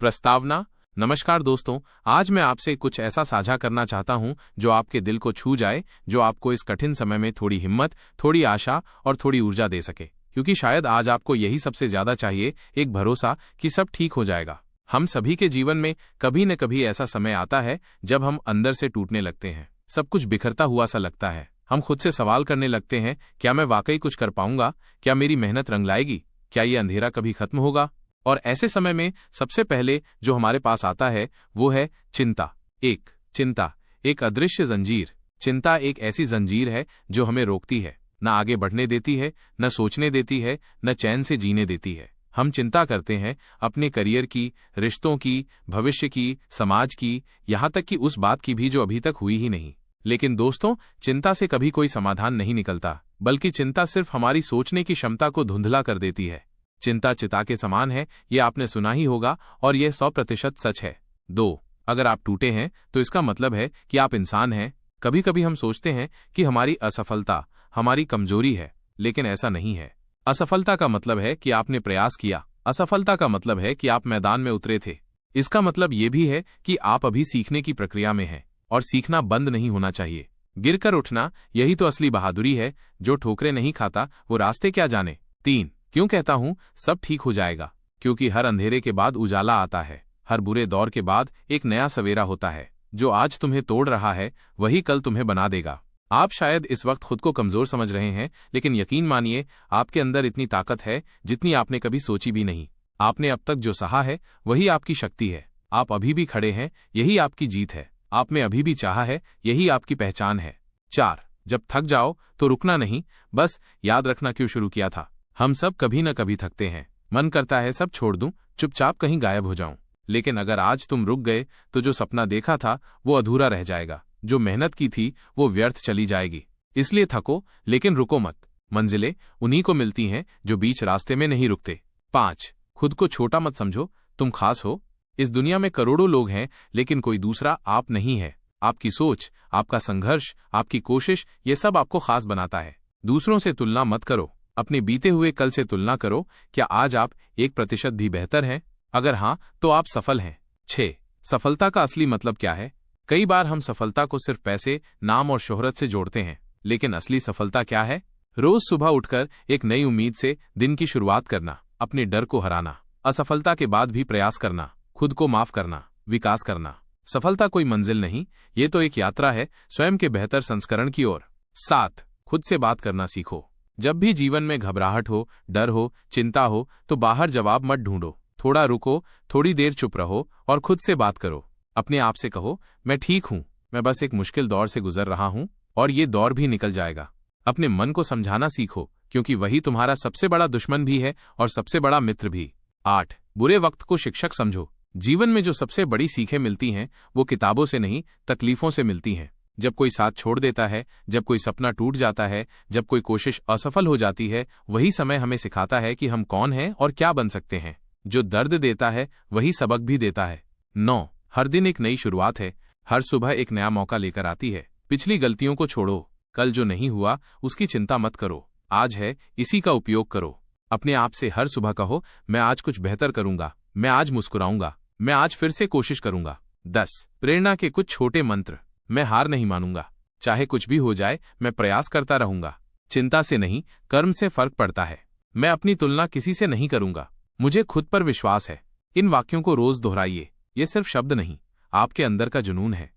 प्रस्तावना। नमस्कार दोस्तों, आज मैं आपसे कुछ ऐसा साझा करना चाहता हूं जो आपके दिल को छू जाए, जो आपको इस कठिन समय में थोड़ी हिम्मत, थोड़ी आशा और थोड़ी ऊर्जा दे सके। क्योंकि शायद आज आपको यही सबसे ज्यादा चाहिए, एक भरोसा कि सब ठीक हो जाएगा। हम सभी के जीवन में कभी न कभी ऐसा समय आता है जब हम अंदर से टूटने लगते हैं, सब कुछ बिखरता हुआ सा लगता है। हम खुद से सवाल करने लगते हैं, क्या मैं वाकई कुछ कर पाऊंगा? क्या मेरी मेहनत रंग लाएगी? क्या ये अंधेरा कभी खत्म होगा? और ऐसे समय में सबसे पहले जो हमारे पास आता है वो है चिंता। चिंता एक अदृश्य जंजीर। चिंता एक ऐसी जंजीर है जो हमें रोकती है, न आगे बढ़ने देती है, न सोचने देती है, न चैन से जीने देती है। हम चिंता करते हैं अपने करियर की, रिश्तों की, भविष्य की, समाज की, यहाँ तक कि उस बात की भी जो अभी तक हुई ही नहीं। लेकिन दोस्तों, चिंता से कभी कोई समाधान नहीं निकलता, बल्कि चिंता सिर्फ हमारी सोचने की क्षमता को धुंधला कर देती है। चिंता चिता के समान है, ये आपने सुना ही होगा, और यह 100% सच है। 2 अगर आप टूटे हैं तो इसका मतलब है कि आप इंसान हैं। कभी कभी हम सोचते हैं कि हमारी असफलता हमारी कमजोरी है, लेकिन ऐसा नहीं है। असफलता का मतलब है कि आपने प्रयास किया। असफलता का मतलब है कि आप मैदान में उतरे थे। इसका मतलब ये भी है कि आप अभी सीखने की प्रक्रिया में हैं, और सीखना बंद नहीं होना चाहिए। गिरकर उठना, यही तो असली बहादुरी है। जो ठोकरें नहीं खाता वो रास्ते क्या जाने। 3 क्यों कहता हूं सब ठीक हो जाएगा? क्योंकि हर अंधेरे के बाद उजाला आता है, हर बुरे दौर के बाद एक नया सवेरा होता है। जो आज तुम्हें तोड़ रहा है वही कल तुम्हें बना देगा। आप शायद इस वक्त खुद को कमजोर समझ रहे हैं, लेकिन यकीन मानिए आपके अंदर इतनी ताकत है जितनी आपने कभी सोची भी नहीं। आपने अब तक जो सहा है वही आपकी शक्ति है। आप अभी भी खड़े हैं, यही आपकी जीत है। आपने अभी भी चाहा है, यही आपकी पहचान है। 4 जब थक जाओ तो रुकना नहीं, बस याद रखना क्यों शुरू किया था। हम सब कभी न कभी थकते हैं, मन करता है सब छोड़ दूं, चुपचाप कहीं गायब हो जाऊं। लेकिन अगर आज तुम रुक गए तो जो सपना देखा था वो अधूरा रह जाएगा, जो मेहनत की थी वो व्यर्थ चली जाएगी। इसलिए थको, लेकिन रुको मत। मंजिलें उन्हीं को मिलती हैं जो बीच रास्ते में नहीं रुकते। 5 खुद को छोटा मत समझो, तुम खास हो। इस दुनिया में करोड़ों लोग हैं, लेकिन कोई दूसरा आप नहीं है। आपकी सोच, आपका संघर्ष, आपकी कोशिश, ये सब आपको खास बनाता है। दूसरों से तुलना मत करो, अपने बीते हुए कल से तुलना करो। क्या आज आप 1% भी बेहतर हैं? अगर हाँ, तो आप सफल हैं। 6 सफलता का असली मतलब क्या है? कई बार हम सफलता को सिर्फ पैसे, नाम और शोहरत से जोड़ते हैं, लेकिन असली सफलता क्या है? रोज सुबह उठकर एक नई उम्मीद से दिन की शुरुआत करना, अपने डर को हराना, असफलता के बाद भी प्रयास करना, खुद को माफ करना, विकास करना। सफलता कोई मंजिल नहीं, ये तो एक यात्रा है स्वयं के बेहतर संस्करण की ओर। 7 खुद से बात करना सीखो। जब भी जीवन में घबराहट हो, डर हो, चिंता हो, तो बाहर जवाब मत ढूंढो। थोड़ा रुको, थोड़ी देर चुप रहो और खुद से बात करो। अपने आप से कहो, मैं ठीक हूं, मैं बस एक मुश्किल दौर से गुजर रहा हूं, और ये दौर भी निकल जाएगा। अपने मन को समझाना सीखो, क्योंकि वही तुम्हारा सबसे बड़ा दुश्मन भी है और सबसे बड़ा मित्र भी। 8 बुरे वक्त को शिक्षक समझो। जीवन में जो सबसे बड़ी सीखें मिलती हैं वो किताबों से नहीं, तकलीफों से मिलती हैं। जब कोई साथ छोड़ देता है, जब कोई सपना टूट जाता है, जब कोई कोशिश असफल हो जाती है, वही समय हमें सिखाता है कि हम कौन हैं और क्या बन सकते हैं। जो दर्द देता है वही सबक भी देता है। 9 हर दिन एक नई शुरुआत है, हर सुबह एक नया मौका लेकर आती है। पिछली गलतियों को छोड़ो, कल जो नहीं हुआ उसकी चिंता मत करो। आज है, इसी का उपयोग करो। अपने आप से हर सुबह कहो, मैं आज कुछ बेहतर करूंगा, मैं आज मुस्कुराऊंगा, मैं आज फिर से कोशिश करूंगा। 10 प्रेरणा के कुछ छोटे मंत्र। मैं हार नहीं मानूंगा, चाहे कुछ भी हो जाए, मैं प्रयास करता रहूंगा। चिंता से नहीं, कर्म से फर्क पड़ता है। मैं अपनी तुलना किसी से नहीं करूंगा, मुझे खुद पर विश्वास है। इन वाक्यों को रोज दोहराइए, ये सिर्फ शब्द नहीं, आपके अंदर का जुनून है।